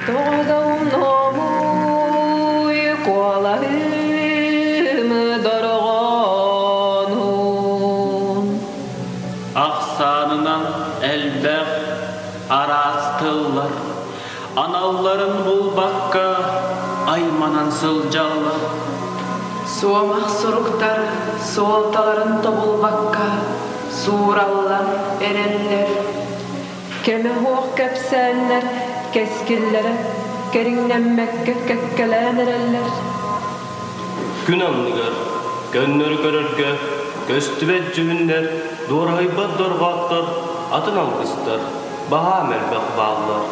Doğdum nomuy kualarımı dorğanun. Aksanından elbek arastıllar. Analların bul bakka aymanan sılcallar. Suomak suruktar soğaltaların tobul bakka suurallar erenler. Keme hoğ kepsenler keskillere kerinlenmekke kekkelenirler. Günanlıgar, gönlür görürge, göstübet cühünler, doğraybat dorgatlar, atın algıstar, baha melbek bağlar.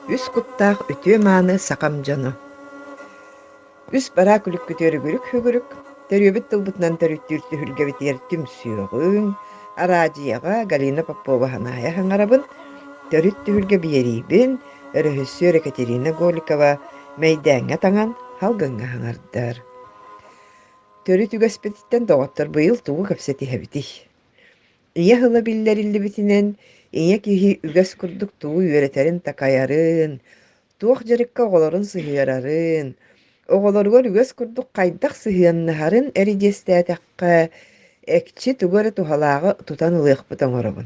Üs kuttaq ütü manı saqamjana. Üs bara kuluk kütörügürük hügürük, törübüt tılbıtnan törüttürtü hülgebit yertüm süyoğun, araciyaga Galina Popova hanaya hangarabın, törüttü hülge biyeribin, örühüssü Ekaterina Golikova meydana tanan halgınga hangardar. Törütü göspetitten doğattar bıyıl tuğu kapseti hebitih. İye hıla billerilli bitinen, İye kihi üges kurduk tuğu yöreterin takayarın, tuğuk jarikka oğolorun sıhıyararın, oğolorgor üges kurduk kaydak sıhıyannaharın eridestætäkkä, ekçi tugara tuhalağı tutan ılıyıkpıtan orabın.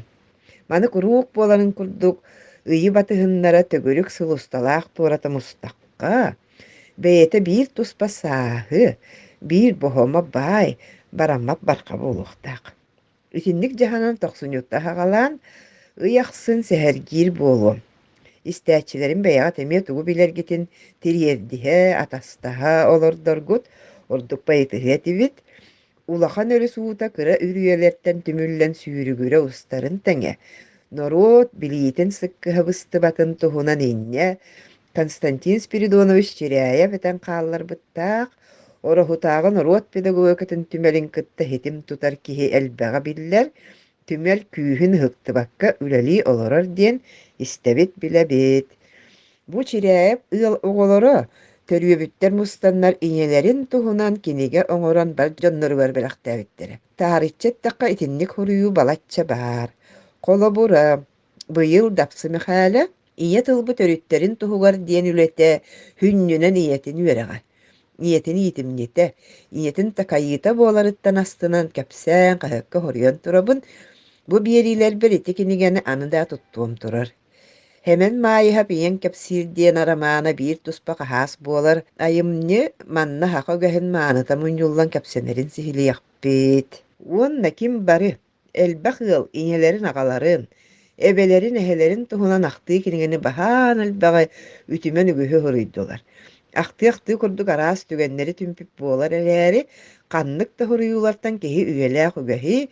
Mаны kuruuk bolanın kurduk, ıyı batıhınlara tögörük sılustalaaq tuğrata mustaqqa, beyete bir tuspa sahı, bir bohoma bay, baramap barqa boluqtaq. Ütinlik jahanan toqsunyutta hagalan, ıyaqsın sehergir bolu. İstәçilerin beyağa temeye tuğu biler gitin tiriyerdihe, atastaha olordorgut, orduk bayıtıhı tibit, ulahan ölü suuta kıra ürüyelerden tümüllen sürügüre ustarın tenge. Norot biliyitin sıkkı hıbıstı batın tuhunan inne, Konstantin Spiridonovich Çirяев eten qallar bıttaq, orahutağın norot pedagogikatın tümelin kıtta hetim tutar kihi elbağa biller, tümel kүйhün hıktı bakka üleli oloror diyen istebit bile bit. Bu Çirяев ıl oğoloro, törüyöbütter mustanlar iňelerin tuhunan kinige oňoran baljonnoru berbelektäbitleri. Tarihçet takka itinlik huruyu balatça bar. Kolobura, bıyıl dapsı mihale, iňe tılby törütterin tuhugar diyen ülete hünnüne niyetin üereğe. Niyetini yitimnite, niyetin takayita bolarıttan astınan kapsän kahakka horyon turabın, bu biyeriler beriti kinigeni anıda tuttuğum turar. Hemen maýyha biýen kepsir diyen aramana bir tuspa has bolar. Ayımny manna haqa göhen manata munyullan kepsenerin sihili ýakbit. Onna kim bary? Elbaq ýyl iňelerin agaların, ebelerin ehelerin tuhunan aktıy kinigeni bahan elbaga ütümen ügühü huruydular. Akty kurduk aras tügenleri tümpüp bolar eleri, kannyk da huruyulardan kehi üyelek ügehi,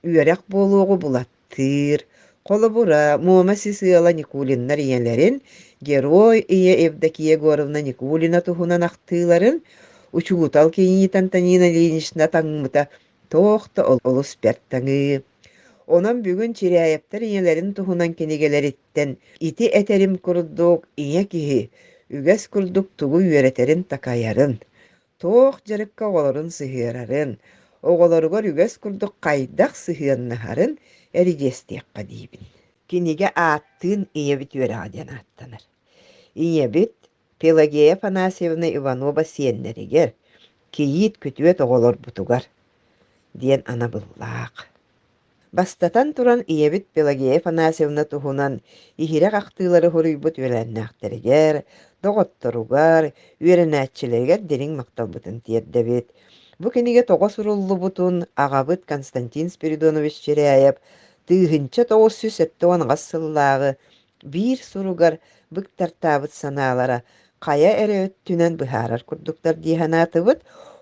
üyerek boluğu bulattyr. Kolobura, Muama Sisiyala Nikulinnar iýelerin, Geroi iye Evdeki Yegorovna Nikulina tuhunan aktyların, uçugutal kiýitan Tanina Ilyiniçna taňmyta tohta olus berttaňy. Onan бүгүн Çirяевтер iýelerin tuhunan kinigeleritten iti eterim kurduk iňe kihi, üges kurduk tugu üreterin takayarın. Toh jarykka oğolorun sıhıyararın, oğolorgor üges kurduk kaydak sıhıyannaharın, erijestiýekka diýbin. Kinige attığın iňebit ýöreğden attanır. Iňebit Pelageya Afanasievna Ivanova siýenleriger, kiýit kütüet oğolor butugar, diýen ana bullaq. Bastatan turan iňebit Pelageya Afanasievna tuhunan ihire aktyylary huruybut ölenäkteriger, dogottorugar, ürenäççilerger deriň maktalbytyn tiýerdebit. Bu kinige togo surullu butun agabıt Konstantin Spiridonovich Çirяев tığınça 970 gassıllağı bir surugar bık tartabıt sanalara kaya ere öttünen bıharar kurduklar diýhanatybyt,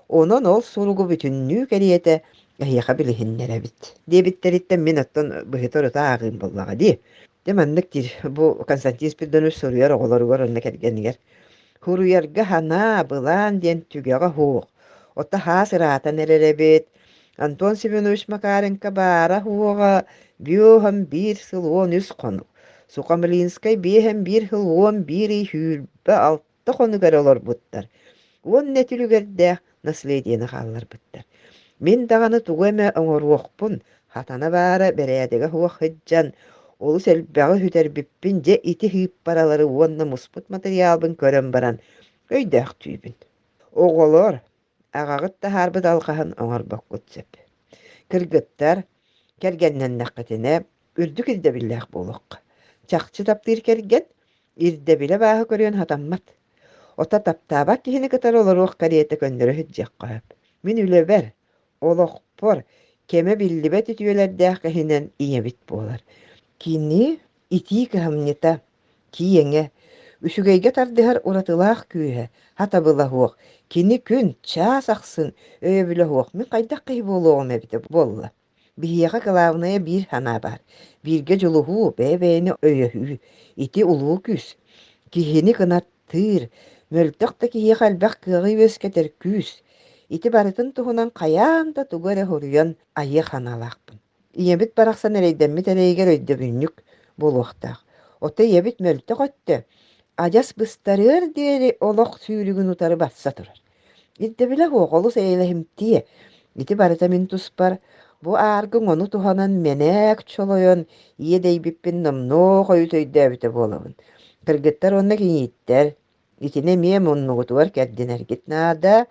onon ol surugu bütünlüğü keriyete ahyaka bilihinlere bit. Debitleritten min otton bıhıtor ota ağın bollağa di. Demanlıktir bu Konstantin Spiridonovich soruyor oğolorgar önüne kergeniger. Huruyarga hana bılan diyen tügeğe hoğuk. Ota hasıratan ererebit. Anton Semyonovich Makarenka bara huoga bioham bir sılon üs konuk. Suqamilinskay bihem bir hılon biri hülbe altta konugar olur buttar. On netülügerde nasıl ediyeni hallar buttar. Min dağını tuğeme oňoruokpun, hatana bara beredege huok hıccan, Олус элбäҕи хүтэрбиппин же ити хыып баралары уонна муспут материалбын көрөн баран өйдөөх түүбүн. Оҕолор аҕаҕыт таһаарбыт алҕаһын оҥорбоккут сөп. Кыргыттар кэргэннэннэххитинэ үрдүк ирдэбиллээх буолуохха. Чахчы таптыыр кэргэн ирдэбилэ бааһы көрүөн хатаммат. Ота таптаабак киһини кытар олоруох кариэте көннөрө хүдьэххаап. Мин үлэбэр, олохпор, кеме биллибэт үтүөлэрдээх кэһинэн ийэбит буолар. Кини итии кыһамньыта, киэҥэ, үсүгэйгэ тардыһар уратылаах күүһэ, хатабылаһуох, кини күн чаас ахсын өйөбүлэһуох, мин хайдах киһи буолуоҕум эбитэ буолла. Биһиэхэ кылаабыная биир ханаа бар. Бииргэ дьулуһуу, бэйэ-бэйэни өйөһүү, ити улуу күс. Киһини кынаттыыр, мөлтөх да киһиэхэ элбэх кыаҕы үөскэтэр күүс. Ити барытын туһунан хайаан да тугу эрэ хуруйан айы ханалаахпын. Ийэбит барахсан эрэйдэммит эрэйигэр өйдөбүннүк буолуохтаах. Ота ийэбит мөлтөх өттө, адьас быстарыар диэри олох сүүрүгүн утары басса турар. Ирдэ хуох олус эйэлэһимтиэ, ити барыта мин туспар, бу ааргыҥ ону туһанан мэнээк чолойон ийэ дэйбиппин номноох ойутойдөөбүтэ буолабын. Кыргыттар онна киñииттэр, итине мие муннугутугар кэрдинэргит наада,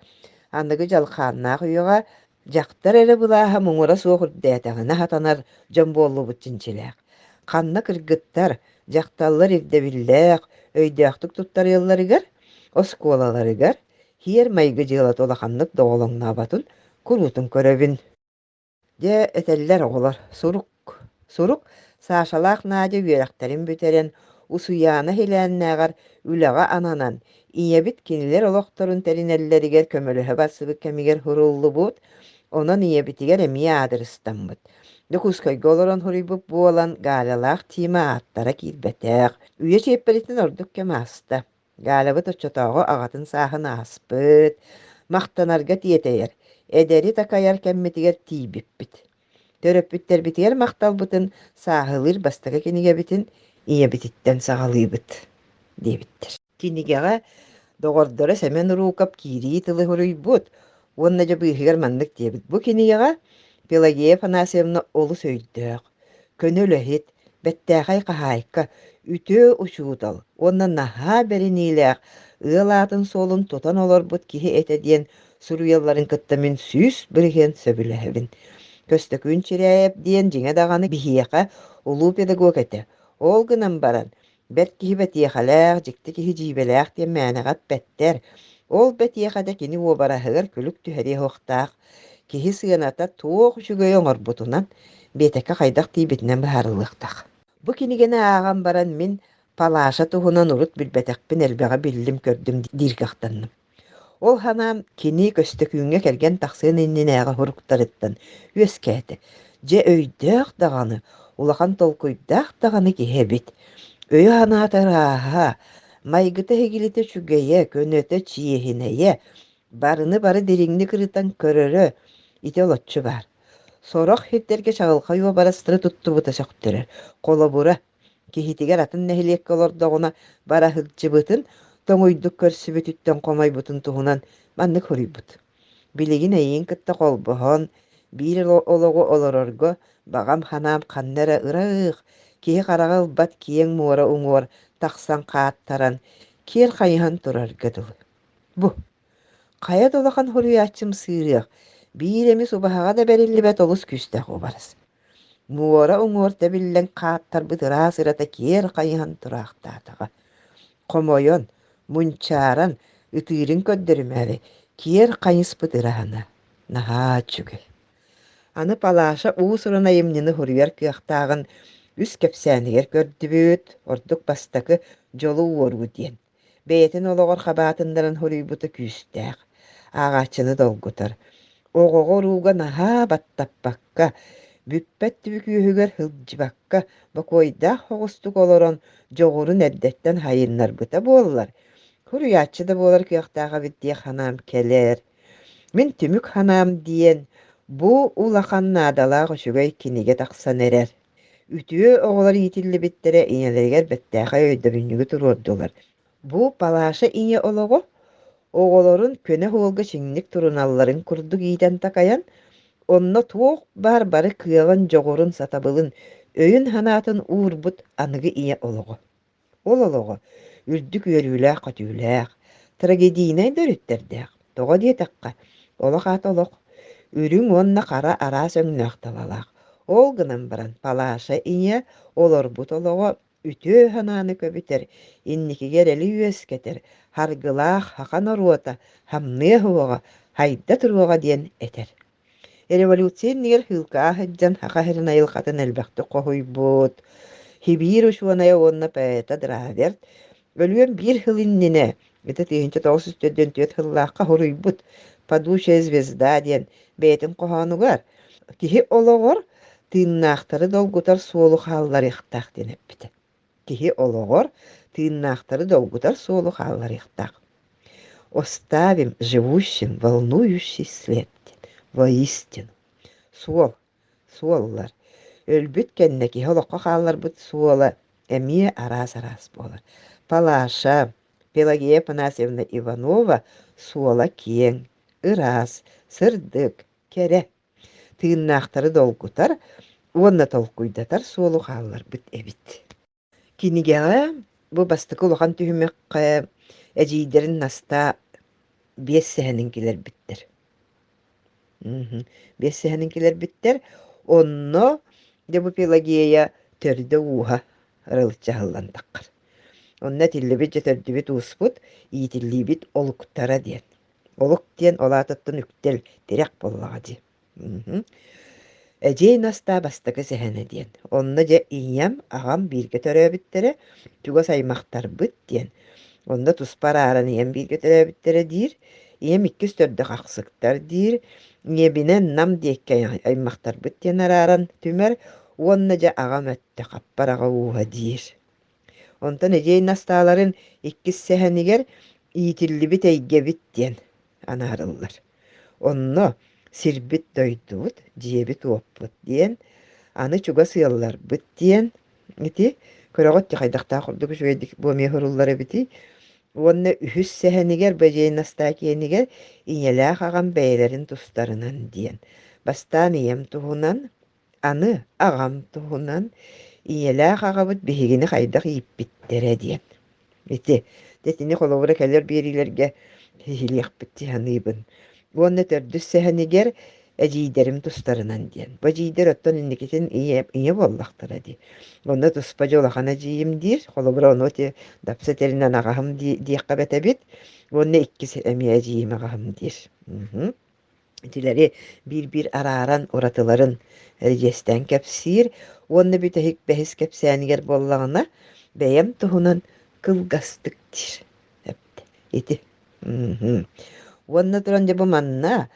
аныгы жалхааннаах үйөҕө дьахтар эрэ былааһа муҥура суох үрдээтэҕинэ хатанар дьомбуоллубут чинчилээх. Ханна кыргыттар дьахталлар ирдэбиллээх, өйдөөхтүк туттарыалларыгар, оскуолаларыгар хиэр майгы дьыалат улаханнык доҕолоҥнаабатын куруутун көрөбүн. Дьэ этэллэр оҕолор, сурук Сашалаах Надя үөрэхтэрин бүтэрэн усуяана хилээннээҕэр үлэҕэ ананан ийэбит кинилэр олохторун тэринэллэригэр көмөлөһө бассыбыт кэмигэр хуруллубут, онон ийэбитигэр эмиэ аадырыстаммыт. Докускайга олорон хуруйбут буолан Галялаах Тима ааттара киирбэтээх. Үйэ чиэппэритин ордук кэмааста. Галябыт оччотооҕо аҕатын сааһын ааспыт, махтанарга тиэтэйэр, эдэри такайар кэммитигэр тиибиппит. Төрөппүттэрбитигэр махталбытын сааһылыр бастага кинигэбитин ийэбититтэн саҕалыыбыт диэбиттэр. Кинигэҕэ доҕордоро Сэмэн Урукап киирии тылы хуруйбут, уонна дьэ быыһыгар маннык диэбит. Бу кинигэҕэ Пелагея Афанасьевна олус өйдөөх, көнөлөһит, бэттээхэй хаһаайка, үтөө учуутал, уонна наһаа бэриниилээх, ыалаатын суолун тутан олорбут киһи этэ диэн суруйалларын кытта мин сүүс бырыһыан сөбүлэһэбин. Көстөкүүн чирээп диэн дьиҥэ даҕаны биһиэхэ улуу педагог этэ. Ол гынан баран, бэрт киһи бэтиэхэлээх, дьикти киһи дьиибэлээх диэн мээнэҕат бэттэр. Ол бэтиэхэтэ кини уобараһыгар күлүк түһэрие уохтаах, киһи сыаната туох үчүгөй оҥорбутунан биэтэккэ хайдах тиибитинэн быһаарылыахтах. Бу кинигэни ааҕан баран мин палааша туһунан урут билбэтэхпин элбэҕэ биллим көрдүм дииргахтанным. Ол ханаам кини көстөкүүҥҥэ кэргэн тахсыын иннинээҕэ хуруктарыттан үөскээти. Дьэ өйдөөх даҕаны, улахан толкуйдаах даҕаны киһэбит. Өйө ханаатарааһа, майгыта хигилите чүгэйэ, көнөтө чиэһинэйэ, барыны бары дириҥни кырытан көрөрө ити олоччу баар. Сорох хирдерге чаҕылха юо барастыры туттубута сөктөрөр. Колобура киһитигэр атын нэһилиэкке олордоҕуна бара хылчыбытын тоҥуйдук көрсүбүтүттэн хомойбутун туһунан маннык хуруйбут. Билигин эйиин кытта холбоһон, биир олоҕу олорорго бағам ханаам ханнара ыраых, киһи хараҕа ылбат киэҥ муора уҥуор тахсан хааттаран киэр хайыһан турарга дылы. Бу хая долахан хуруйааччым сыырыах, биир эми субаһаҕа да бэриллибэт олус күстэх убарыс. Муора уҥуор тэбиллэн хааттарбыт ыраас ырата киэр хайыһан тураахтаатаҕа. Хомойон, мунчааран, ытыырын көддөрүмээри, киэр хайыспыт ыраһына. Наһаа чүгэй. Аны палааша уус урана эмнини хуруйар кыахтаагын үс кэпсээнигэр көрдүбүт, ордук бастакы дьолу уору диэн. Бэйэтин олоҕор хабаатыннарын хуруйбута күүстээх. Ааҕааччыны долгутар. Оҕоҕо рууга наһаа баттаппакка, бүппэт түбүкүүһүгэр хылдьыбакка, бакуойдаах хоҕустук олорон дьоҕурун эрдэттэн хайыннарбыта буоллар. Хуруйааччы да буолар кыахтааҕа биттиэх ханаам келэр. Мин түмүк ханаам диэн, бу улахан наадалаах үчүгэй киниге тахсан эрэр. Үтүө оҕолор иитиллибиттерэ иñэлэригэр бэттээхэ өйдөбүннүгү туруордулар. Бу палааша иñэ олоҕо оҕолорун көнө хуолга чиҥник туруналларын курдук иитэн такайан, онно туох баар бары кыалан дьоҕурун сатабылын Өйүн ханаатын уурбут аныгы ие олоҕо. Ол олоҕо үрдүк үөрүүлээх хотүүлээх, трагедийнай дөрүттэрдээх. Тоҕо диэтэххэ, олох аат олох, үрүҥ уонна хара араас өҥнөөхталалаах. Ол гынан баран палааша ие олорбут олоҕо үтүө ханааны көбүтэр, инникигэр эли үөскэтэр, харгылаах хахан оруота, хамныы хуоҕа, хайда туруоҕа диэн этэр. Революцияннигэр хылкаа хыджан хаха хэрин айылхатын элбэхти хоһуйбут. Хибир ушуоная уонна поэта Драверт өлүөн биир хыл иннине это тыйынча тоҕус үстөдөн түөт хыллаахха хоруйбут «Падушая звезда» диэн бэйэтин коһоонугар киһи олоҕор тыыннаахтары долгутар суолу хааллар ихтаах денеппите. Киһи олоҕор тыыннаахтары долгутар суолу хааллар ихтаах. Оставим живущим волнующий след. Воистину. Суоллар. Өлбүт кэннэ киһи олоҡҡо хаалларбыт суола эмиэ араас буолар. Палаша Пелагея Панасьевна Иванова суола киэҥ, ыраас, сырдык, кэрэ. Тыыннаахтары долгутар, уонна толкуйдатар суолу хаалларбыт эбит. Кинигэҕэ бу бастыкы улахан түһүмэххэ эдьиидэрин наста биэс сэһэнин килэрбиттэр. Биэс сэһэнин килэрбиттэр, онно де бу Пелагея төрдө уха ырылчаһыллан таккар. Онна тиллибит же төрдүбүт uuспут, иитиллиибит олуктара диэн. Олук диэн олаатыттын үктел дирек боллаҕа ди. Эдьей наста бастакы сэһэнэ диэн. Онно же ийэм аҕам бииргэ төрөөбүттерэ туга саймахтарбыт диэн. Онно туспар ааран ийэм бииргэ төрөөбүттерэ диир, ийэм иккис төрдө хахсыктар диир, иэбинэн нам диэккэ аймахтарбыт диэн арааран түмэр, уонна же аҕам өттө хаппар аҕа ууһа диир. Онтон эдьей настааларын иккис сэһэнигэр иитиллибит эйгэбит диэн анаарыллар. Онно сирбит дойдубут, диэбит уоппут диэн, аны чуга сыалларбыт диэн, ити көрөҕөт хайдахтаа курдук үчүгэдик буомие хуруллары бити. Уонна үһүс сэһэнигэр бэдьей настаа киэнигэр иñэлээх аҕам бэйэлэрин тустарынан диэн. Бастаан ийэм туһунан, аны аҕам туһунан иñэлээх аҕабыт биһигини хайдах ииппиттерэ диэн. Ити тетини холовура кэлэр биэрилэргэ хихилиэхпит тиһаныыбын. Уонна төрдүс сэһэнигэр эдьиидэрим тустарынан диэн. Бу дьиидэр оттон инникитин иñэ буоллахтара ди. Онно туспа дьолахана дьиим диир, холовура ону ти дапса теринэн аҕаһым диэххэ бэтэбит, уонна иккис эмиэ дьиим аҕаһым диир. Тилери бир арааран уратыларын эрдьэстэн кэпсиир, уонна бүтэһик бэһис кэпсээнигэр боллаҕына бэйэм туһунан кылгастык диир. Ити. Уонна туран же бу манна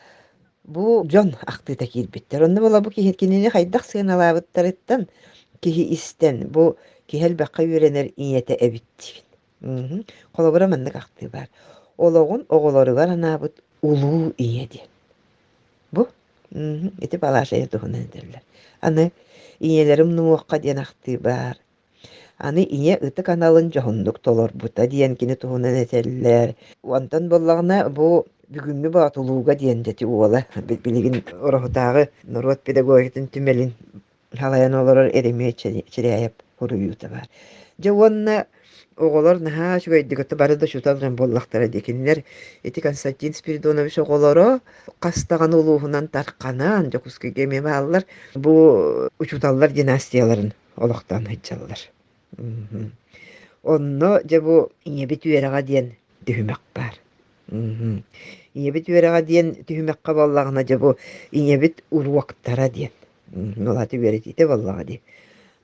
бу дьон ахтыыта киирбиттэр. Онно бола бу кинини хайдах сыаналаабыттарыттан киһи истэн бу киһэлбэххэ үөрэнэр ийэтэ эбиттибин. Холобура маннык ахтыы бар. Ологун оҕолоругар анаабыт улуу ийэ диэн. Бу ити палаашайа туһунан эдерлэр. Аны ийэлэрим нууакка диэн ахтыы бар. Аны иñэ ыты каналын жоһуннук толорбута диэн кини туһунан этэллэр. Уонтон боллаҕына бу бүгүҥҥү баатулууга диэн дьэти уола билигин орохутаагы норуот педагогитин түмэлин халайан олорор эремие чирээйэп хуруйуута бар. Дьэ уонна оҕолор наһаа үчүгэйдигытэ бары да чуталран боллахтара дикинилэр ити Константин Спиридонович оҕолоро хастаҕан улууһунан тарханан жокускиге мебааллар бу учуталлар династияларын олохтоон хыджаллар. Онно же бу иñэбит үөрэҕэ диэн түһүмэк бар. Иñэбит үөрэҕэ диэн түһүмэккэ боллаҕына же бу иñэбит уруактара диэн. Олаты үөретиите боллаҕа ди.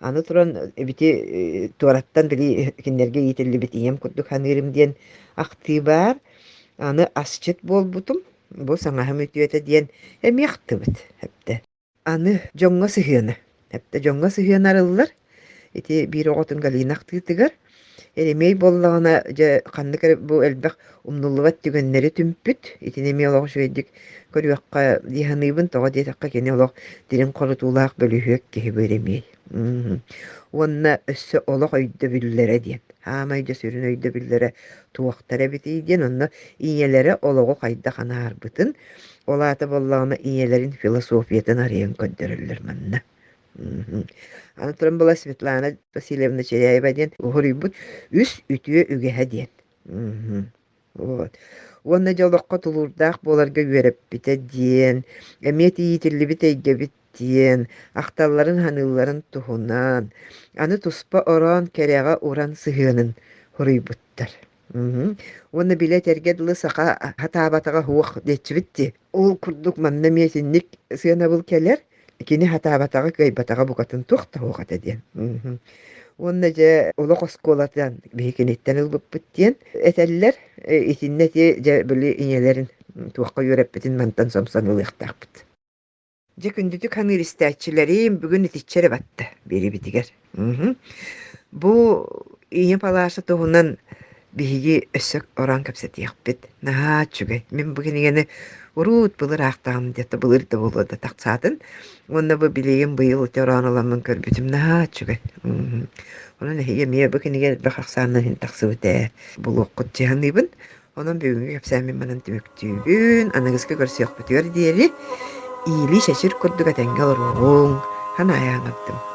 Аны туран бити туараттан били киннерге иитиллибит ием курдук ханыырым диэн ахтыы бар. Аны асчыт болбутум, бу саҥаһым үтүөтэ диэн эмиэхтыбыт эпте. Аны дьоҥҥо сыһыана. Эпте дьоҥҥо сыһыанарыллар. Ити биир оҕотун галиина ахтыытыгар. Эремей боллаҕына же ханнык бу элбэх умнуллубат түгэннери түмпүт. Итинеми олоҕ үчүгэйдик көрүөкка диэханыыбын тоҕо диэтэххэ кини олоҕ дирин хорутуулаах бөлүһүөк киһи бу эремей. Уонна өссө олох өйдө бүллэре диэн. Хаамайдө сүрүн өйдө бүллэре туохтара битий диэн. Онно иñэлэре олоҕу хайда ханаарбытын олаата боллаҕына иñэлэрин философиятын арыйан көддөрөллөр манна. Анатолий была Светлана Васильевна Черяева ден хорибут үс ütüе үгэһэ диэн. Вот. Уонна жолоққа тулурдаах боларга үөреппите диэн. Эмиэт иитиллибит эйгебит диэн. Ахталларын ханылларын тухунан. Аны туспа орон кереға уран сыһыанын хорибуттар. Уонна билет эргедылы сақа хатаабатаға хуох детчибитти. Ол курдук манна миэтинник сыана был келер. Кини хатаабатаға кайбатаға букатын тухта хуохата диэн. Уонна же олоқ осколатан бейкенеттен ылбыппыт диэн. Этеллер итиннети же бүлі инелерин туаққа үйреппетін мантан сомсан ылықтақпыт. Же күндүтүк хаңыр истәчилерим бүгүн итиччере батты бери битигер. Бу ине палаша туһунан биһиги өссөк оран капсатыяхпыт. Наха чугай. Мен бүгүн игени урут былыр ақтағым дете былыр да болууда тақсатын. Онна бу билеген быйыл теран аламын көрбүтүм наха чугай. Онан хиге мие бүгүн иге бахаксанын хин тақсыбыта. Бул оккут жаһаныбын. Онан бүгүнгө капсамен манан түмөктүүбүн. Анагыска көрсөк бүтүөр диери. Ийли шашыр көрдүгө тенгел руң. Хана аяңаттым.